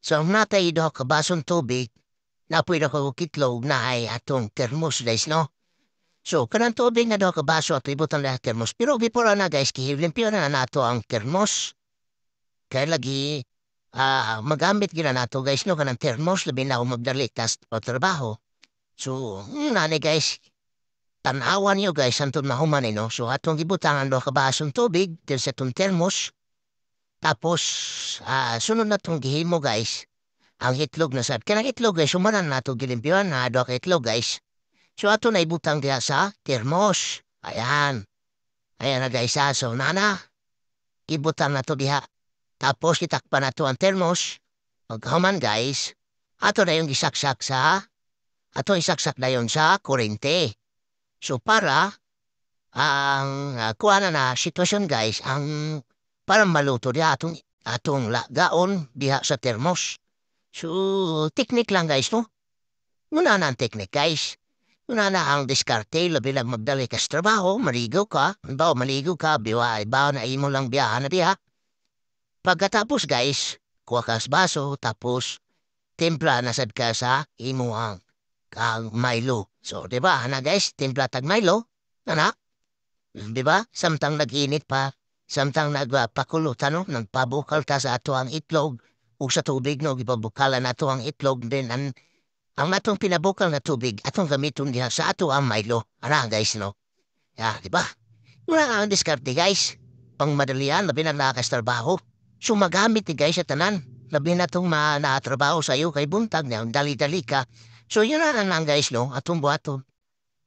So, natay do ka basong tubig, napoy na ko kitlog na ay atong termos guys, no? So, kanang tubig na do ka baso at ibutan na termos. Pero before na guys, kihilimpyo na nato ang termos. Kaya lagi, magamit gina nato guys, no? Kanang termos, labi na ako magdali, tas o trabaho. So, nani guys, tanawan nyo guys, antong mahuman no? So, atong ibutangan do ka basong tubig, til sa itong termos. Tapos, sunod na itong gihimo guys, ang itlog na sad. Kanang itlog guys, umanan na ito gilimpyuan na do ka itlog guys. So, ato na ibutang diya sa termos. Ayan. Ayan na guys, so nana, ibutang na to diha. Tapos, itakpan na to ang termos. Magkaman guys, ato na yung isaksak sa, ato isaksak na yun sa kurente. So, para, ang kuha na sitwasyon guys, ang parang maluto diha atong gaon diha sa termos. So, technique lang guys, no? Muna na ang technique guys. Muna na ang diskarte, labi lang magdali ka sa trabaho, maligo ka. Bawa maligo ka, bawa na imo lang biyahan na diha. Pagkatapos guys, kuha ka sa baso, tapos timpla na sad ka sa imo ang Milo. So, di ba, ana guys, timpla tag Milo, ana? Di ba? Samtang nag-init pa, samtang nagpakulutan, no? Nagpabukal ta sa ato ang itlog, o sa tubig, no? Ipabukalan na ato ang itlog, din ang atong pinabukal na tubig, atong gamiton diha sa ato ang Milo. Ana guys, no? Di ba? Wala ang diskarte guys. Pang madalian, labi na nakastarbaho. So magamit ni guys sa tanan. Labi na itong natrabaho sa iyo kay buntag na dali-dali ka. So yun na lang guys, no? Atong buhaton.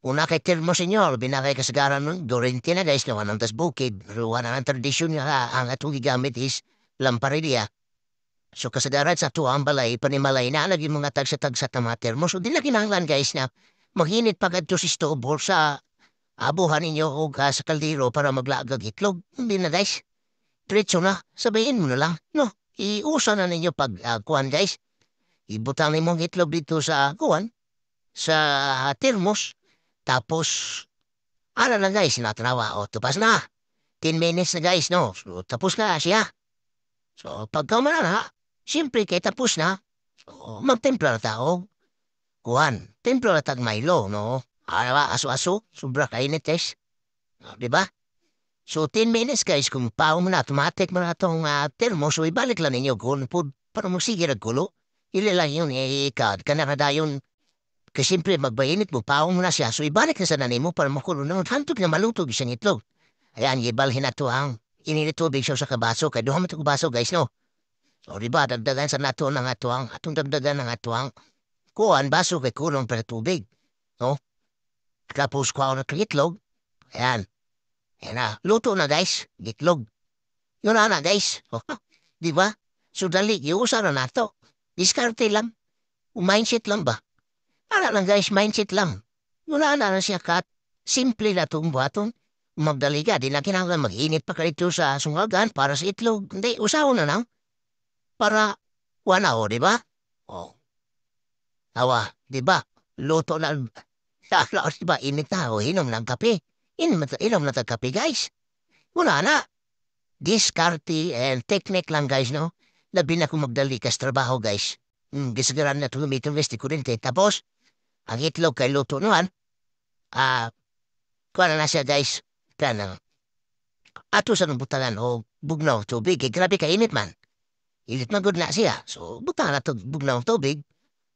Una kay termos inyo, labi na kay kasagaran nun, durente na guys, no? Anong tas bukid. Ruwa na ang tradisyon nga, ang atong gigamit is lamparilla. So kasagaran sa tuwang balay, panimalay na lagi mga tagsa-tagsa na mga termos. So di na kinanglan guys na maghinit pagad to si stove sa abuhan ninyo o sa kaldero para maglagag itlog. Hindi na guys. Diretso na. Sabihin mo na lang. No, iusa na ninyo pag kuhan guys. Ibutang na mong itlog dito sa kuhan. Sa termos. Tapos, ano na guys, natanawa. O, tupas na. 10 minutes na guys, no? So, tapos na siya. So, pagka na, siyempre kay tapos na. So, magtimpla na tao. Kuhan, timpla na tag Milo, no? Ba, aso-aso, sobra kainit guys. Diba? So, 10 minutes guys, kung pao mo na, automatic mo na itong termo, so ibalik lang ninyo kung para mo sige nagkulo. Ili lang yun, kanarada yun. Kasi siyempre, magbayinit mo, pao mo na siya, so ibalik na sa nanay mo para makulo na. Hantog na malutog isang itlog. Ayan, ibalhin na to ang ininit tubig siya sa kabaso, kaya duha mo ito kabaso guys, no? So, diba, dagdagan sa nato ng atuang, atong dagdagan ng atuang, kuhan, baso kay kulong para tubig, no? Tapos kuha na itlog. Ayan. Ayan na. Luto na guys. Itlog. Yun na guys. Di ba? So dali. Iusa na nato. Diskarte lang. Mindset lang ba? Ano lang guys. Mindset lang. Yun na siya kat. Simple na itong buhaton. Magdali ka. Di na kinanglan mag-init pa kalito sa sungagan para sa itlog. Hindi. Usaw na lang. Para wala o. Di ba? O. Awa. Di ba? Luto na. Laos diba, init na o, inom ng kape. Inom na kape, guys. Wala na. Diskarte and technique lang, guys, no? Labi na kung magdali ka sa trabaho, guys. Gisagaran na tumitong vesti kurente. Tapos, ang itlog kay luto noan, kuha na siya, guys. Kanang, ato sa nung butangan o bugnaw tubig. Grabe ka init man. Init man good na siya. So, butangan na to bugnaw tubig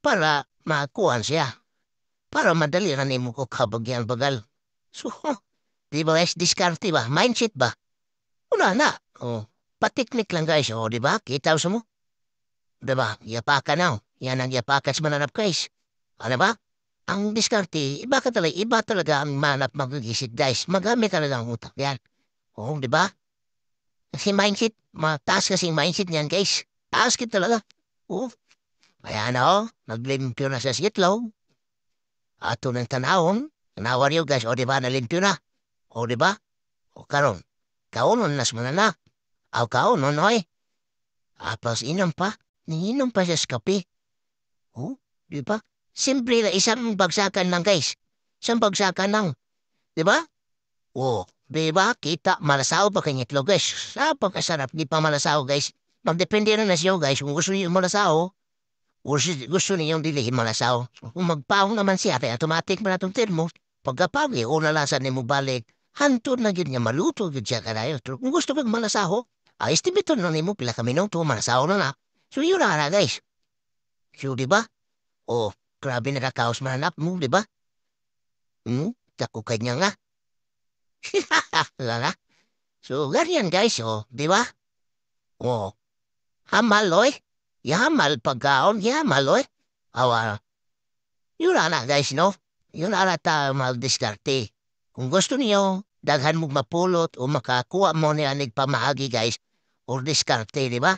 para makuhan siya. Para madali na nimo ko kabagyan bagal. So, di ba guys, diskarte ba? Mindset ba? Una na. O, patiknik lang guys. O, di ba? Kita sa mo? Di ba? Yapakan na. Yan ang yapakan sa mananap guys. Ano ba? Ang diskarte, iba talaga ang manap mag-isip guys. Magamit talaga ang utak yan. O, di ba? Kasi mindset, mataas kasing mindset niyan guys. Taas kita talaga. O, kaya na o, naglimpyo na sa sitlaw. Ato ng tanawon, tanawan niyo guys, o diba nalimpyo na? O diba? O karon, kaunon nas manana. Aw kaunon oy. Apas inom pa, niinom pa siya sa kape. O, diba? Simple na isang bagsakan lang guys. Isang bagsakan lang. Diba? O, diba? Kita, malasaw pa kanyang itlog guys. Sa pagkasarap, di pa malasaw guys. Magdepende na siya guys kung gusto niyo malasaw, gusto niyong dili malasaw. Kung magpaong naman siya, kaya automatic man atong termo. Pagkapagi, o nalasan ni mo balik, hantod na yun niya maluto yun siya kanayo. Pero kung gusto kang malasaho, estimaton na nimo pila ka minuto, malasaho na na. So yun na guys. So di ba? Oh, grabe na kakaos mananap mo, di ba? Tako kanya nga. Lala. So, ganyan guys, oh, di ba? Oh, hamal, oy. Yamal pagkaon, yamal, oy. Awa, yun na guys, no? Yun na ta magdiskarte. Kung gusto niyo, daghan mo mapulot o makakuha mo ni anig pamahagi guys, or diskarte, di ba?